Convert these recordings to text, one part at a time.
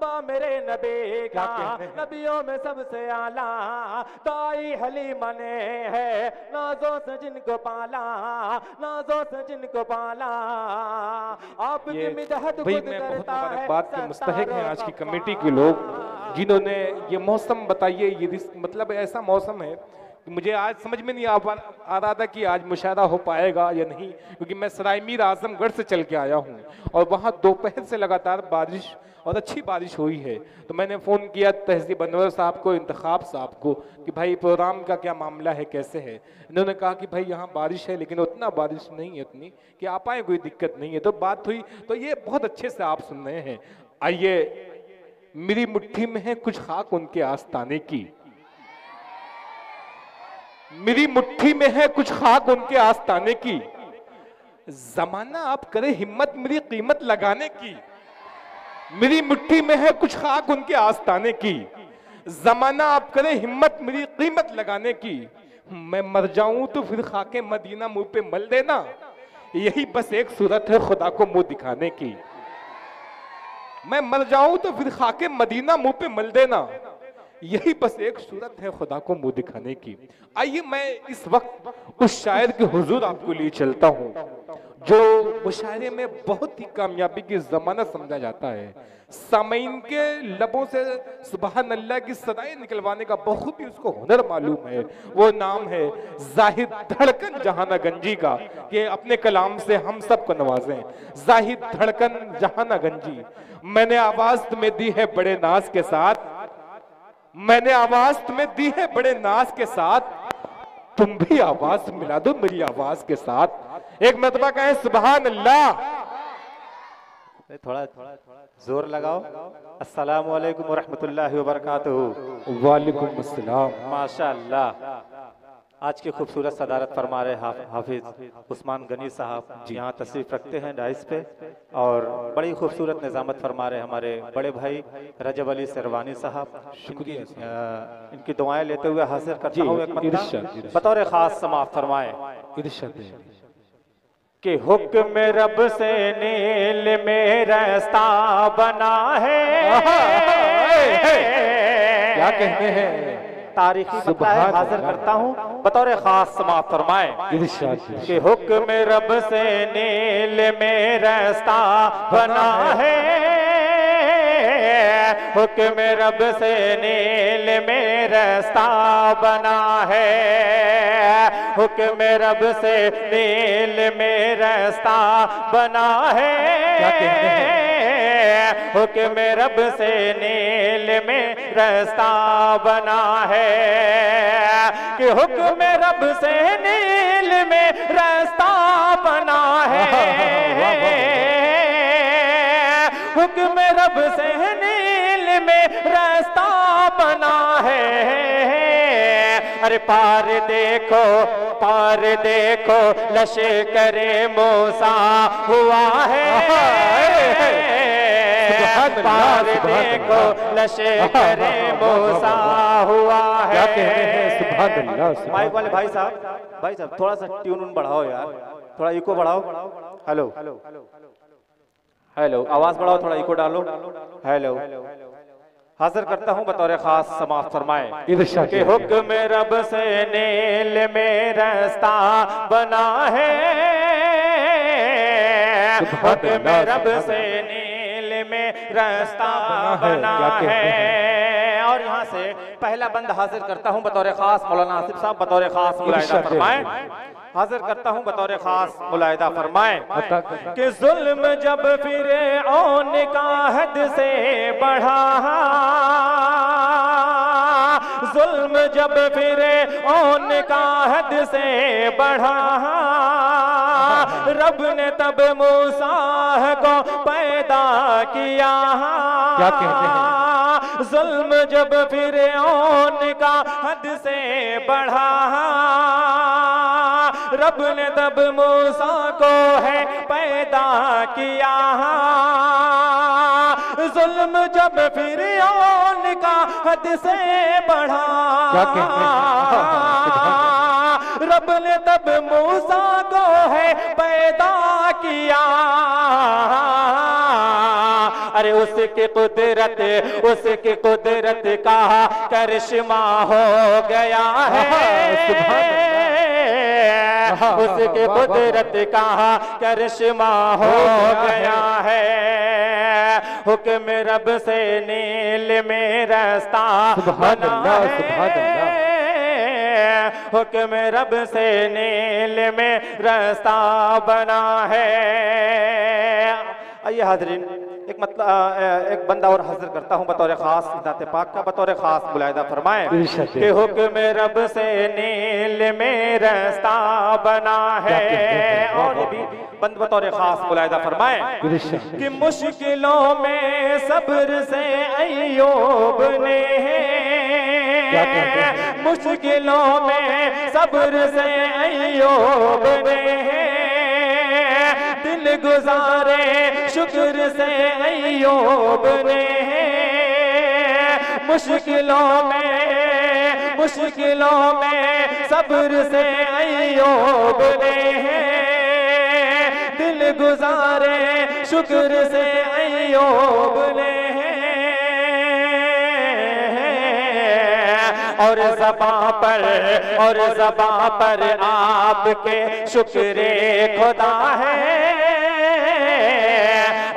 बाबा मेरे नबी का, नबियों में सबसे आला दाई हलीमा ने है, नाजों से जिनको पाला, नाजों से जिनको पाला, आपकी मिदहत खुद करता है। बात के मुस्तहिक हैं आज की कमेटी के लोग, जिन्होंने ये मौसम बताइए, ये मतलब ऐसा मौसम है कि मुझे आज समझ में नहीं आ रहा था कि आज मुशायरा हो पाएगा या नहीं, क्योंकि मैं सराय मीर आजमगढ़ से चल के आया हूँ और वहाँ दोपहर से लगातार बारिश और अच्छी बारिश हुई है। तो मैंने फ़ोन किया तहसीब अनवर साहब को, इंतखाब साहब को, कि भाई प्रोग्राम का क्या मामला है, कैसे है। इन्होंने कहा कि भाई यहाँ बारिश है लेकिन उतना बारिश नहीं है, उतनी कि आप आए, कोई दिक्कत नहीं है। तो बात हुई, तो ये बहुत अच्छे से आप सुन रहे हैं। आइए, मेरी मुट्ठी में है कुछ खाक उनके आस्ताने की, मेरी मुट्ठी में है कुछ खाक उनके आस्ताने की, जमाना आप करे हिम्मत मेरी कीमत लगाने की। मेरी मुट्ठी में है कुछ खाक उनके आस्ताने की, जमाना आप करे हिम्मत मेरी कीमत लगाने की। मैं मर जाऊं तो फिर खाके मदीना मुंह पे मल देना, यही बस एक सूरत है खुदा को मुंह दिखाने की। मैं मर जाऊं तो फिर खाके मदीना मुंह पे मल देना, यही बस एक सूरत है खुदा को मुंह दिखाने की। आइए, मैं इस वक्त उस शायर के हुजूर आपको लिए चलता हूं जो मुशायरे में बहुत ही कामयाबी की जमानत समझा जाता है। सामीन के लबों से सुबहान अल्लाह की सदाएं निकलवाने का बहुत ही उसको हुनर मालूम है। वो नाम है जाहिद धड़कन जहाना गंजी का, कि अपने कलाम से हम सबको नवाजें। जाहिद धड़कन जहाना गंजी, मैंने आवाज तुम्हें दी है बड़े नाज के साथ, मैंने आवाज तुम्हें दी है बड़े नाज के साथ, तुम भी आवाज मिला दो मेरी आवाज के साथ। एक मरतबा कहें सुबहान अल्लाह। थोड़ा जोर लगाओ। अस्सलामु अलैकुम व रहमतुल्लाहि व बरकातहू। वालेकुम अस्सलाम। माशाअल्लाह, आज की खूबसूरत सदारत फरमा रहे हाफिज उस्मान गनी साहब यहाँ तशरीफ रखते हैं डाइस पे, और बड़ी खूबसूरत निजामत फरमा रहे हमारे बड़े भाई रजब अली सरवानी साहब। शुक्रिया, इनकी दुआएं लेते हुए हाजिर करता हूँ एक मत्ता बतौर खास समाप्त फरमाए कि हुक्म रब से नील में रास्ता बना है। क्या कहते हैं, तारीखी बताए हाजिर करता हूँ बतौर खास समाप्त फरमाए कि हुक्म रब से नील में रास्ता बना है, हुक्म रब से नील में रास्ता बना है, हुक्म रब से नील में रास्ता बना है। क्या कहते हैं, हुक्म रब से नील में रास्ता बना है, कि हुक्म रब से नील में रास्ता बना है, हुक्म रब से नील में रास्ता बना है। अरे पार देखो लश्करे मूसा हुआ है, पार देखो लश्करे मूसा हुआ है। क्या कहते हैं, सुभान अल्लाह। माइक वाले भाई साहब थोड़ा सा ट्यून बढ़ाओ यार, थोड़ा इको बढ़ाओ। हेलो हेलो, आवाज बढ़ाओ, थोड़ा इको डालो। हेलो, हाजिर करता हूँ बतौर खास समाप्त फरमाए कि हुक्म रब से नील में रास्ता बना है, हुक्म रब से नील में रास्ता बना है। और यहाँ से पहला बंद हाजिर करता हूँ बतौर खास मौलाना आसिफ साहब, बतौर खास मुलाहिदा फरमाए। हाजिर करता हूँ बतौर खास मुलाहिदा फरमाए कि जुल्म जब फिरे औन का हद से बढ़ा, जुल्म जब फिरे औन का हद से बढ़ा, रब ने तब मूसा को पैदा किया। क्या कहते हैं, जुल्म जब फिरे औन का हद से बढ़ा, रब ने तब मूसा को है पैदा किया। जुल्म जब फिर औन का हद से बढ़ा, क्या कहते हैं, रब ने तब मूसा को है पैदा किया। अरे उसकी कुदरत का करिश्मा हो गया है, उसकी कुदरत का करिश्मा हो गया है। हुक्म रब से नील में रास्ता बना है, हुक्म रब से नील में रास्ता बना है। आइए हाज़रीन, एक मतलब एक बंदा और हाजिर करता हूँ बतौर खास ज़ात पाक का, बतौर खास मुलाहिदा फरमाएं कि हुक्म रब से नील में रास्ता बना है। और ये भी बंद बतौर खास मुलाहिदा फरमाएं कि मुश्किलों में सब्र से अय्यूब ने, मुश्किलों में सब्र से अय्यूब ने दिन गुजारे, शुक्र से अय्यूब ने मुश्किलों में सब्र से अय्यूब ने दिल गुजारे, शुक्र से अय्यूब ने। और ज़बां पर आपके शुक्र खुदा है,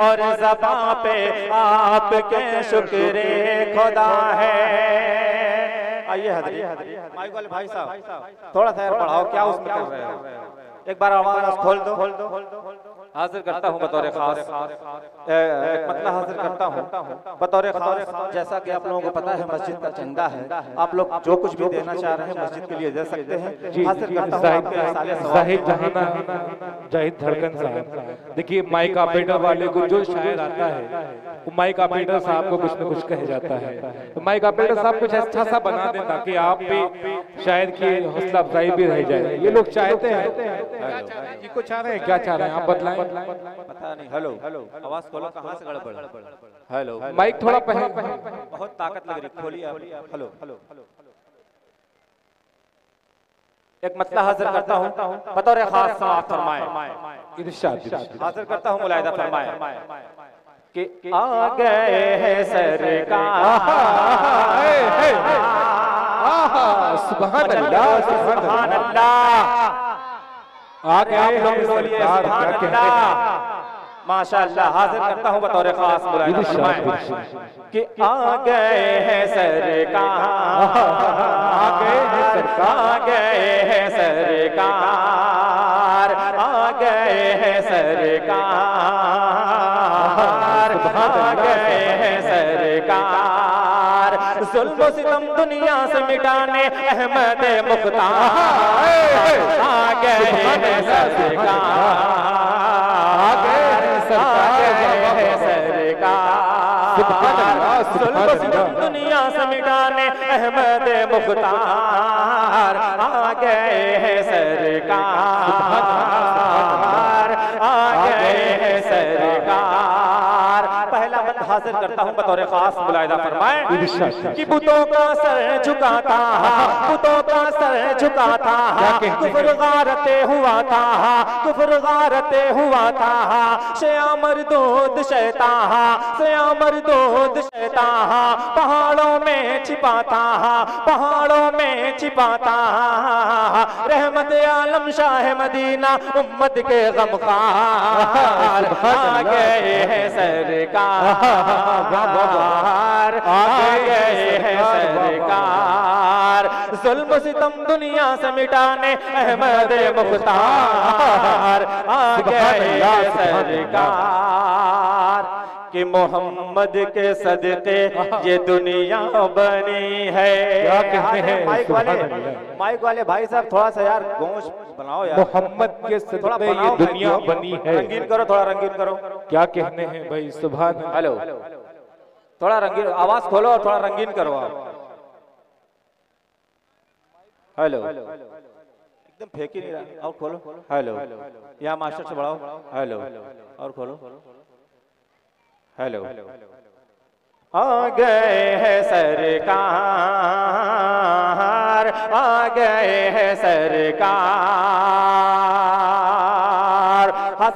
और ज़बां पे आपके शुक्र खुदा है। आइए हज़रत माइक वाले भाई साहब थोड़ा सा बढ़ाओ, क्या उसमें कर रहे हो? एक बार आवाज खोल दो। हाजिर करता हूँ बतौर खास, एक मतलब हाजिर करता हूँ बतौर खास। जैसा कि आप लोगों को पता है मस्जिद का चंदा है, आप लोग जो कुछ भी देना चाह रहे हैं मस्जिद के लिए दे सकते हैं। हाजिर करता हूँ जाहिद धड़कन साहब। देखिए माइक ऑपरेटर वाले को जो शायर आता है वो माइक ऑपरेटर साहब को कुछ न कुछ कह जाता है, तो माइक ऑपरेटर साहब कुछ अच्छा सा बना दें ताकि आप भी शायर की हौसला अफजाई भी रह जाए। ये लोग चाहते हैं, इनको चाह रहे हैं, क्या चाह रहे हैं आप बतलाएं। पता नहीं। हेलो, आवाज खोलो, कहाँ से गड़बड़? हेलो, माइक थोड़ा पहले, बहुत ताकत लग रही, खोलिए आप। हेलो, एक मतलब हाजिर करता हूँ बतौर खास समाअत फरमाएं। हाजिर करता हूँ मुलाहिदा फरमाएं कि आ गए हैं सरकार। सुभान अल्लाह, सुभान अल्लाह। आ गए लोग बोलिए सुभान अल्लाह, माशाअल्लाह। हाजिर करता हूँ बतौर खास मुलाहिदा फरमाएं कि आ गए हैं सरकार, आ गए हैं सरकार, आ गए हैं सरकार, आ गए हैं सरकार, आ गए हैं सरकार। जुल्म सितम दुनिया से मिटाने अहमद मुख्तार आ गए हैं सरकार, आ गए हैं सरकार। जुल्म सितम दुनिया से मिटाने अहमद मुख्तार आ गए हैं सरकार, आ गए हैं सरकार। पहला बंद हाजिर करता हूँ बतौर खास मुलाहिदा फरमाएं कि बुतों का सर झुकाता, बुतों का सर झुकाता, कुफ्र गारते हुआ था, कुफ्र गारते हुआ था। शयामर दूध शैतान, शयामर दूध शैतान पहाड़ों में छिपाता, पहाड़ों में छिपाता। रहमत आलम शाह मदीना उम्मत के गमखार आ गए हैं सरकार, आ गए हैं सरकार। जुल्म सितम दुनिया से मिटाने अहमद मुख्तार आ गए हैं सरकार। कि मोहम्मद के सदके ये दुनिया बनी है। क्या कहते हैं माइक वाले भाई साहब थोड़ा सा यार गोश बनाओ यार। मोहम्मद के सदके ये दुनिया बनी है। रंगीन करो, थोड़ा रंगीन करो। क्या कहने हैं भाई, सुभान। हेलो, थोड़ा रंगीन, आवाज खोलो और थोड़ा रंगीन करो आप। हेलो, एकदम फेंक ही नहीं रहा, और खोलो। हेलो, यहाँ मास्टर से बढ़ाओ। हेलो, और खोलो। हेलो, आ गए हैं सरकार, आ गए हैं सरकार।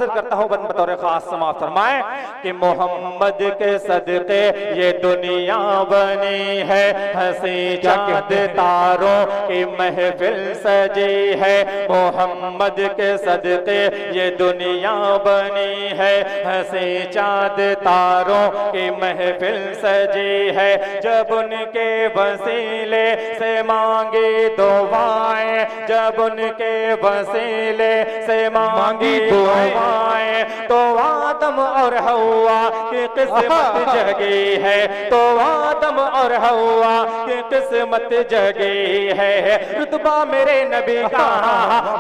हासिल करता हूँ बतौर खास समाप्त फरमाए कि मोहम्मद के सदके ये दुनिया बनी है, हंसी चाँद तारों की महफिल सजी है। मोहम्मद के सदके ये दुनिया बनी है, हंसी चाँद तारों की महफिल सजी है। जब उनके वसीले से मांगी दुआएं, जब उनके वसीले से मांगी दुआएं, तो आदम और हवा की किस्मत जगी है, तो आदम और हवा की किस्मत जगी है। रुतबा मेरे नबी का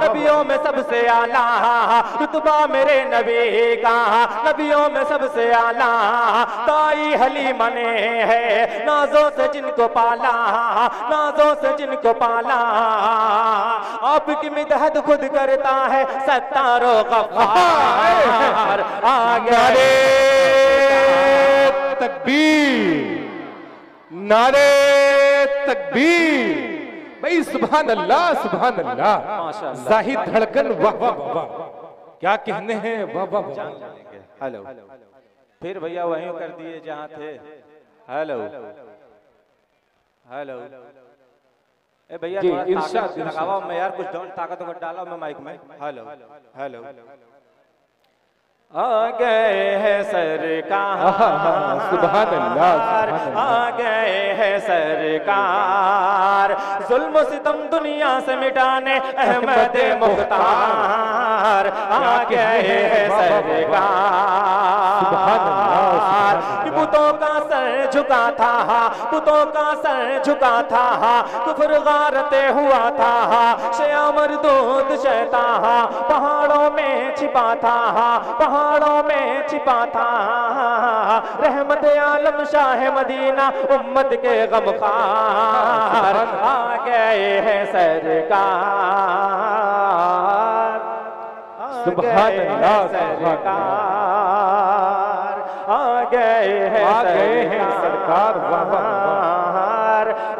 नबियों में सबसे आला, रुतबा मेरे नबी का नबियों में सबसे आला। ताई हलीमा ने है नाजों से जिनको पाला, नाजों से जिनको पाला। आपकी मिदहत खुद करता है सत्तारो गफ्फार। आगे तकबीर, नारे तकबीर। भाई सुभान अल्लाह, सुभान अल्लाह, माशाअल्लाह। जाहिद धड़कन वाह वाह वाह, क्या कहने हैं, वाह वाह वाह। हेलो, फिर भैया वहीं कर दिए जहां थे। हेलो हेलो, ए भैया जी, थोड़ा इरशाद, ताकत लगाओ मैं यार, कुछ ताकत डालो मैं माइक में। हेलो हेलो, आ गए हैं सरकार, सुभान अल्लाह, सुभान अल्लाह। आ गए हैं सरकार, जुल्म सितम दुनिया से मिटाने अहमद मुख्तार। आ गए हैं सरकार, बुतों का सर झुका था, बुतों का सर झुका था, कुफ्र गारते हुआ था, शया मरदूद शैता पहाड़ों में छिपा था, पहाड़ों में छिपा था। रहमत आलम शाह मदीना उम्मत के गमखार, आ गए हैं सरकार, सुभान अल्लाह, सरकार, आ गए हैं सरकार, वाह वाह वाह,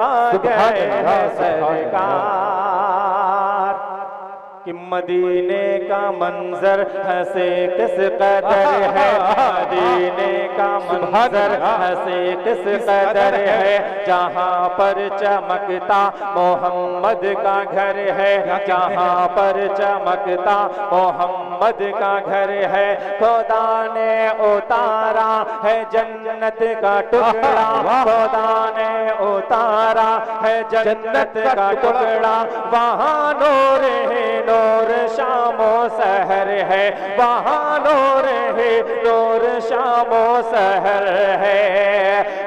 आ गए हैं सरकार। कि मदीने का मंजर हंसे किस कदर है, मदीने का मंजर हंसे किस कदर है। जहाँ पर चमकता मोहम्मद का घर है, जहाँ पर चमकता मोहम्मद का घर है। खुदा ने उतारा है जन्नत का टुकड़ा, खुदा ने उतारा है जन्नत का टुकड़ा। वहाँ नूर है, नूर शामो सहर है, वहाँ नूर है, नूर शामो सहर है।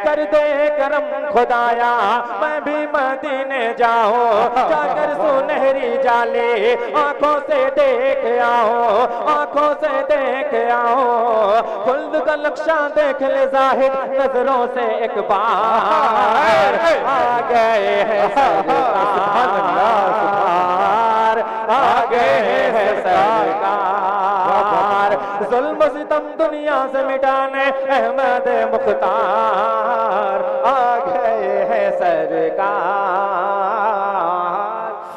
कर दे करम खुदाया मैं भी मदीने जाऊं, जाकर सुनहरी जाले आंखों से देख आओ, आंखों से देख आओ। खुल्द का लक्ष्य देख ले जाहिद नजरों से एक बार। आ गए हैं सरकार, आ गए हैं सरकार, जुल्म सितम दुनिया से मिटाने अहमद मुख्तार। आ गए हैं सरकार,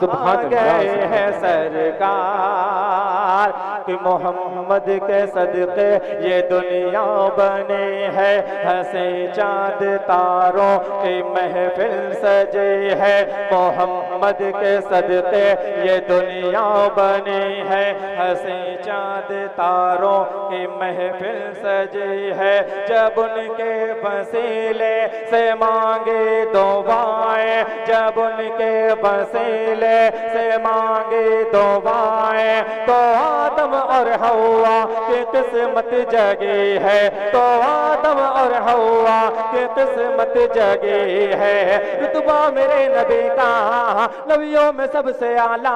आ गए हैं सरकार। कि मोहम्मद के सदके ये दुनिया बनी है, हंसे चाँद तारों की महफिल सजी है। मोहम्मद के सदके ये दुनिया बनी है, हंसे चाँद तारों की महफिल सजी है। जब उनके वसीले से मांगे दुआएं, जब उनके वसीले से मांगे दुआएं, तो आदम और हवा की किस्मत जगी है, तो आदम और हवा की किस्मत जगी है। रुतबा मेरे नबी का नबियों में सबसे आला,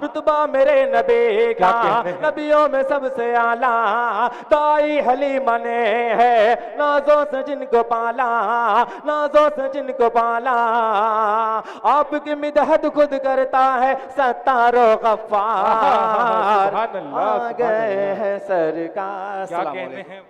रुतबा मेरे नबी का नबियों में सबसे आला। ताई हलीमा ने है नाजों से जिनको पाला, नाजों से जिनको पाला। आपकी मिदहत खुद करता है सत्तारो गफ्फार। आ गए हैं सरकार, क्या कहने हैं।